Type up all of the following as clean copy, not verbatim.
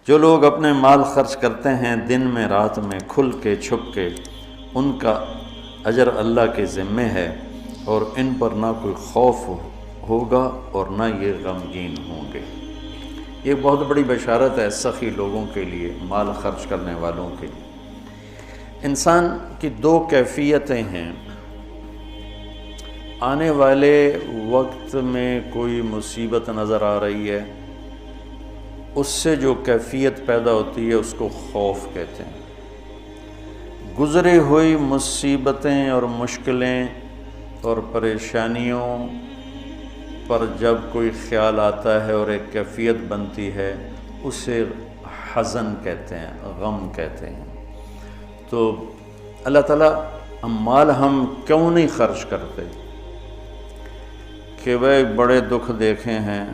جو لوگ اپنے مال خرچ کرتے ہیں دن میں رات میں کھل کے چھپ کے، ان کا اجر اللہ کے ذمے ہے، اور ان پر نہ کوئی خوف ہوگا اور نہ یہ غمگین ہوں گے۔ یہ بہت بڑی بشارت ہے سخی لوگوں کے لیے، مال خرچ کرنے والوں کے لیے۔ انسان کی دو کیفیتیں ہیں۔ آنے والے وقت میں کوئی مصیبت نظر آ رہی ہے، اس سے جو کیفیت پیدا ہوتی ہے اس کو خوف کہتے ہیں۔ گزری ہوئی مصیبتیں اور مشکلیں اور پریشانیوں پر جب کوئی خیال آتا ہے اور ایک کیفیت بنتی ہے، اسے حزن کہتے ہیں، غم کہتے ہیں۔ تو اللہ تعالیٰ مال ہم کیوں نہیں خرچ کرتے کہ بھائی بڑے دکھ دیکھے ہیں،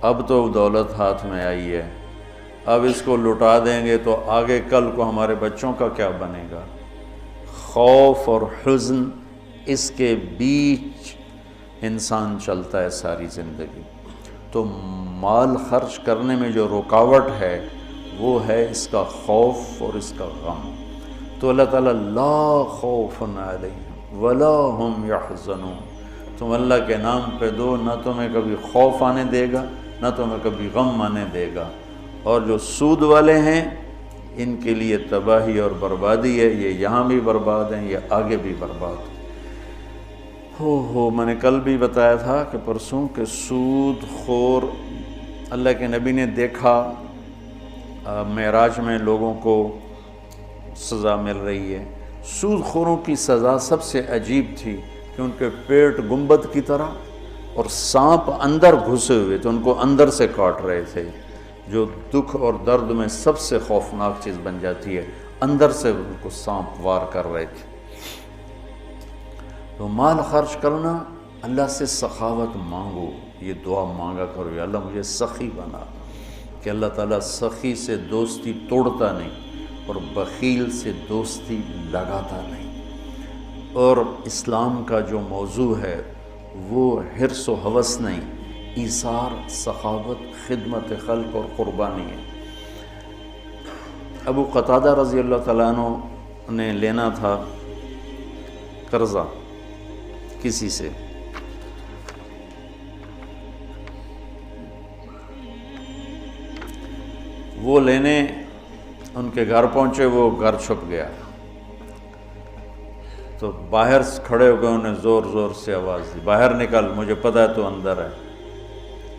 اب تو دولت ہاتھ میں آئی ہے، اب اس کو لٹا دیں گے تو آگے کل کو ہمارے بچوں کا کیا بنے گا۔ خوف اور حزن، اس کے بیچ انسان چلتا ہے ساری زندگی۔ تو مال خرچ کرنے میں جو رکاوٹ ہے وہ ہے اس کا خوف اور اس کا غم۔ تو اللہ تعالیٰ لا خوف علیہم ولا ہم یحزنون، تم اللہ کے نام پہ دو، نہ تمہیں کبھی خوف آنے دے گا نہ تمہیں کبھی غم آنے دے گا۔ اور جو سود والے ہیں ان کے لیے تباہی اور بربادی ہے، یہ یہاں بھی برباد ہیں، یہ آگے بھی برباد ہیں۔ میں نے کل بھی بتایا تھا کہ پرسوں کہ سود خور اللہ کے نبی نے دیکھا معراج میں لوگوں کو سزا مل رہی ہے۔ سود خوروں کی سزا سب سے عجیب تھی کہ ان کے پیٹ گنبد کی طرح اور سانپ اندر گھسے ہوئے تھے، ان کو اندر سے کاٹ رہے تھے، جو دکھ اور درد میں سب سے خوفناک چیز بن جاتی ہے، اندر سے ان کو سانپ وار کر رہے تھے۔ تو مال خرچ کرنا، اللہ سے سخاوت مانگو، یہ دعا مانگا کرو، یا اللہ مجھے سخی بنا، کہ اللہ تعالیٰ سخی سے دوستی توڑتا نہیں اور بخیل سے دوستی لگاتا نہیں۔ اور اسلام کا جو موضوع ہے وہ حرص و ہوس نہیں، ایثار، سخاوت، خدمت خلق اور قربانی ہے۔ ابو قتادہ رضی اللہ تعالیٰ عنہ نے لینا تھا قرضہ کسی سے، وہ لینے ان کے گھر پہنچے، وہ گھر چھپ گیا، تو باہر کھڑے ہو گئے، انہیں زور زور سے آواز دی، باہر نکل، مجھے پتہ ہے تو اندر ہے۔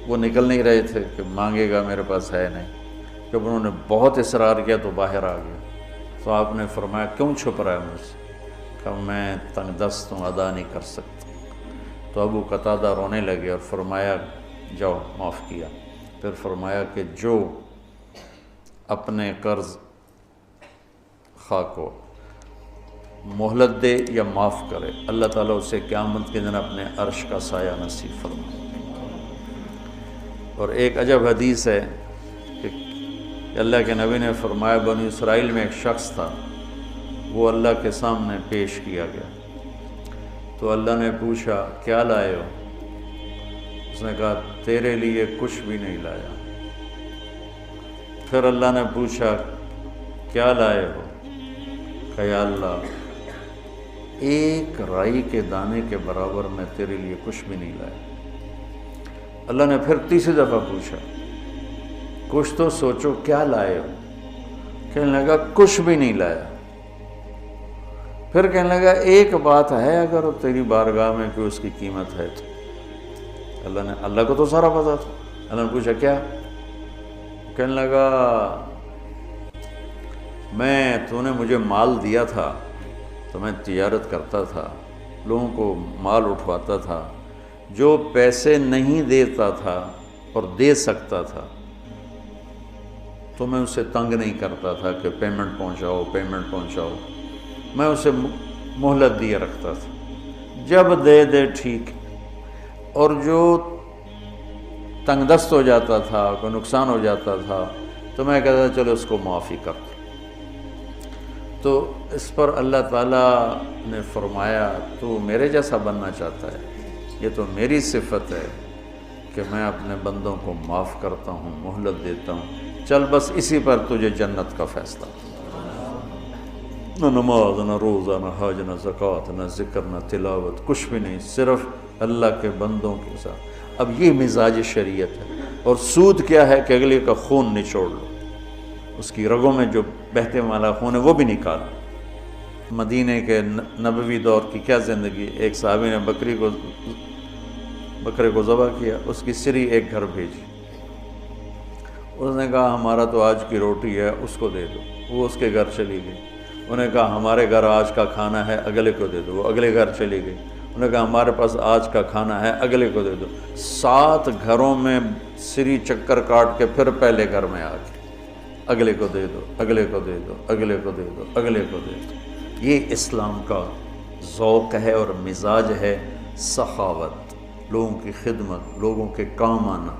وہ نکل نہیں رہے تھے کہ مانگے گا، میرے پاس ہے نہیں۔ جب انہوں نے بہت اصرار کیا تو باہر آ گیا، تو آپ نے فرمایا کیوں چھپ رہا ہے مجھ سے؟ کہ میں تنگ دست ہوں، ادا نہیں کر سکتا۔ تو ابو قتادہ رونے لگے اور فرمایا جاؤ، معاف کیا۔ پھر فرمایا کہ جو اپنے قرض خواہ کو مہلت دے یا معاف کرے، اللہ تعالیٰ اسے قیامت کے دن اپنے عرش کا سایہ نصیب فرمائے۔ اور ایک عجب حدیث ہے کہ اللہ کے نبی نے فرمایا بنی اسرائیل میں ایک شخص تھا، وہ اللہ کے سامنے پیش کیا گیا، تو اللہ نے پوچھا کیا لائے ہو؟ اس نے کہا تیرے لیے کچھ بھی نہیں لایا۔ پھر اللہ نے پوچھا کیا لائے ہو؟ کہ یا اللہ ایک رائی کے دانے کے برابر میں تیرے لیے کچھ بھی نہیں لایا۔ اللہ نے پھر تیسری دفعہ پوچھا کچھ تو سوچو کیا لائے ہو؟ کہنے لگا کچھ بھی نہیں لایا۔ پھر کہنے لگا ایک بات ہے اگر تیری بارگاہ میں کوئی اس کی قیمت ہے تو۔ اللہ کو تو سارا پتا تھا۔ اللہ نے پوچھا کیا؟ کہنے لگا تو نے مجھے مال دیا تھا تو میں تجارت کرتا تھا، لوگوں کو مال اٹھواتا تھا، جو پیسے نہیں دیتا تھا اور دے سکتا تھا تو میں اسے تنگ نہیں کرتا تھا کہ پیمنٹ پہنچاؤ، میں اسے مہلت دیے رکھتا تھا، جب دے ٹھیک، اور جو تنگ دست ہو جاتا تھا، کوئی نقصان ہو جاتا تھا تو میں کہتا تھا چلو اس کو معافی کر دو۔ تو اس پر اللہ تعالیٰ نے فرمایا تو میرے جیسا بننا چاہتا ہے؟ یہ تو میری صفت ہے کہ میں اپنے بندوں کو معاف کرتا ہوں، مہلت دیتا ہوں، چل بس اسی پر تجھے جنت کا فیصلہ، نہ نماز نہ روزہ نہ حج نہ زکوٰۃ نہ ذکر نہ تلاوت، کچھ بھی نہیں، صرف اللہ کے بندوں کے ساتھ۔ اب یہ مزاج شریعت ہے۔ اور سود کیا ہے کہ اگلے کا خون نچوڑ لو، اس کی رگوں میں جو بہتے والا خون ہے وہ بھی نکال۔ مدینے کے نبوی دور کی کیا زندگی، ایک صحابی نے بکرے کو ذبح کیا، اس کی سری ایک گھر بھیجی، اس نے کہا ہمارا تو آج کی روٹی ہے، اس کو دے دو، وہ اس کے گھر چلی گئی۔ انہوں نے کہا ہمارے گھر آج کا کھانا ہے، اگلے کو دے دو، وہ اگلے گھر چلی گئی۔ انہوں نے کہا ہمارے پاس آج کا کھانا ہے، اگلے کو دے دو۔ 7 گھروں میں سری چکر کاٹ کے پھر پہلے گھر میں آ گئے، اگلے کو دے دو، اگلے کو دے دو، اگلے کو دے دو، اگلے کو دے دو۔ یہ اسلام کا ذوق ہے اور مزاج ہے، سخاوت، لوگوں کی خدمت، لوگوں کے کام آنا۔